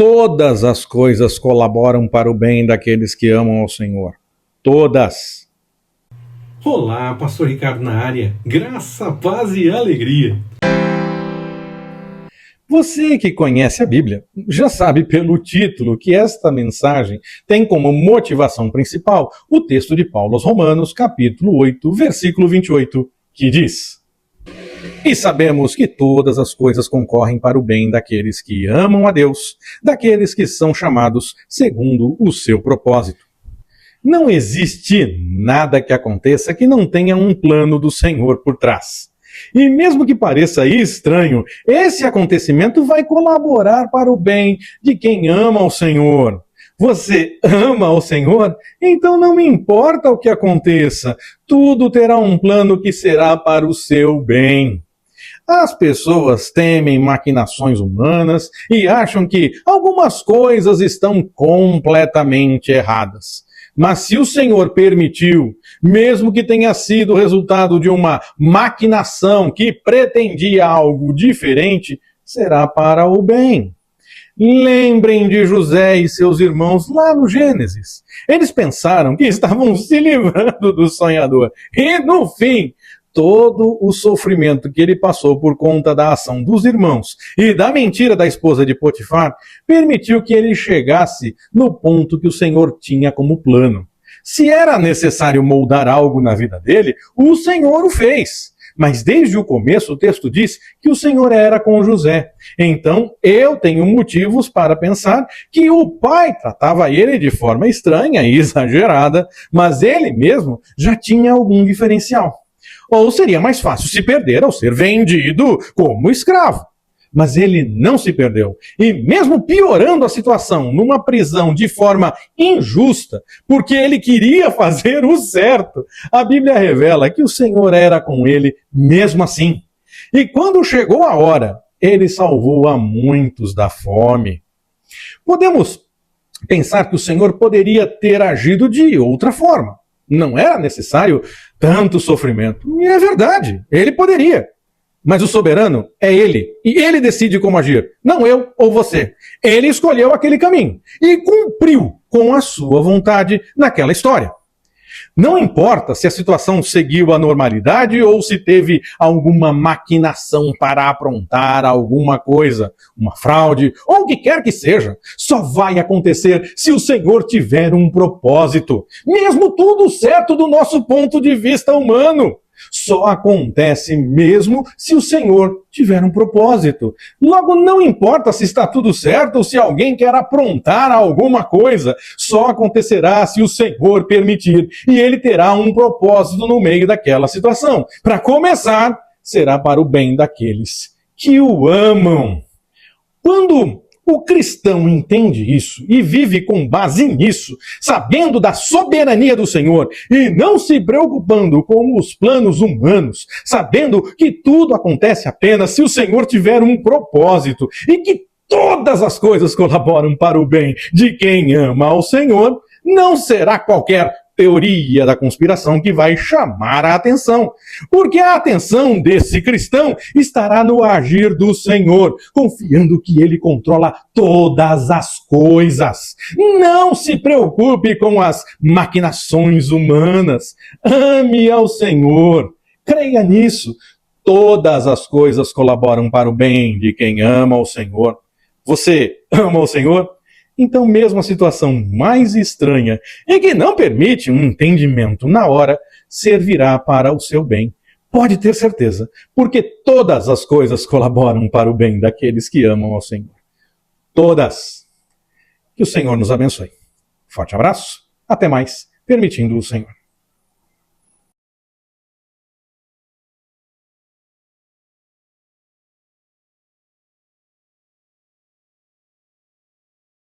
Todas as coisas colaboram para o bem daqueles que amam ao Senhor. Todas. Olá, Pastor Ricardo na área. Graça, paz e alegria. Você que conhece a Bíblia já sabe pelo título que esta mensagem tem como motivação principal o texto de Paulo aos Romanos, capítulo 8, versículo 28, que diz: E sabemos que todas as coisas concorrem para o bem daqueles que amam a Deus, daqueles que são chamados segundo o seu propósito. Não existe nada que aconteça que não tenha um plano do Senhor por trás. E mesmo que pareça estranho, esse acontecimento vai colaborar para o bem de quem ama o Senhor. Você ama o Senhor? Então não me importa o que aconteça, tudo terá um plano que será para o seu bem. As pessoas temem maquinações humanas e acham que algumas coisas estão completamente erradas. Mas se o Senhor permitiu, mesmo que tenha sido resultado de uma maquinação que pretendia algo diferente, será para o bem. Lembrem de José e seus irmãos lá no Gênesis. Eles pensaram que estavam se livrando do sonhador. E no fim, todo o sofrimento que ele passou por conta da ação dos irmãos e da mentira da esposa de Potifar permitiu que ele chegasse no ponto que o Senhor tinha como plano. Se era necessário moldar algo na vida dele, o Senhor o fez. Mas desde o começo o texto diz que o Senhor era com José. Então eu tenho motivos para pensar que o pai tratava ele de forma estranha e exagerada, mas ele mesmo já tinha algum diferencial. Ou seria mais fácil se perder ao ser vendido como escravo. Mas ele não se perdeu. E mesmo piorando a situação numa prisão de forma injusta, porque ele queria fazer o certo, a Bíblia revela que o Senhor era com ele mesmo assim. E quando chegou a hora, ele salvou a muitos da fome. Podemos pensar que o Senhor poderia ter agido de outra forma. Não era necessário tanto sofrimento. E é verdade, ele poderia. Mas o soberano é ele, e ele decide como agir, não eu ou você. Ele escolheu aquele caminho e cumpriu com a sua vontade naquela história. Não importa se a situação seguiu a normalidade ou se teve alguma maquinação para aprontar alguma coisa, uma fraude ou o que quer que seja, só vai acontecer se o Senhor tiver um propósito. Mesmo tudo certo do nosso ponto de vista humano. Só acontece mesmo se o Senhor tiver um propósito. Logo, não importa se está tudo certo ou se alguém quer aprontar alguma coisa. Só acontecerá se o Senhor permitir. E ele terá um propósito no meio daquela situação. Para começar, será para o bem daqueles que o amam. Quando o cristão entende isso e vive com base nisso, sabendo da soberania do Senhor e não se preocupando com os planos humanos, sabendo que tudo acontece apenas se o Senhor tiver um propósito e que todas as coisas colaboram para o bem de quem ama ao Senhor, não será qualquer teoria da conspiração que vai chamar a atenção. Porque a atenção desse cristão estará no agir do Senhor, confiando que ele controla todas as coisas. Não se preocupe com as maquinações humanas. Ame ao Senhor. Creia nisso. Todas as coisas colaboram para o bem de quem ama ao Senhor. Você ama o Senhor? Então mesmo a situação mais estranha e que não permite um entendimento na hora, servirá para o seu bem. Pode ter certeza, porque todas as coisas colaboram para o bem daqueles que amam ao Senhor. Todas. Que o Senhor nos abençoe. Forte abraço, até mais, permitindo o Senhor.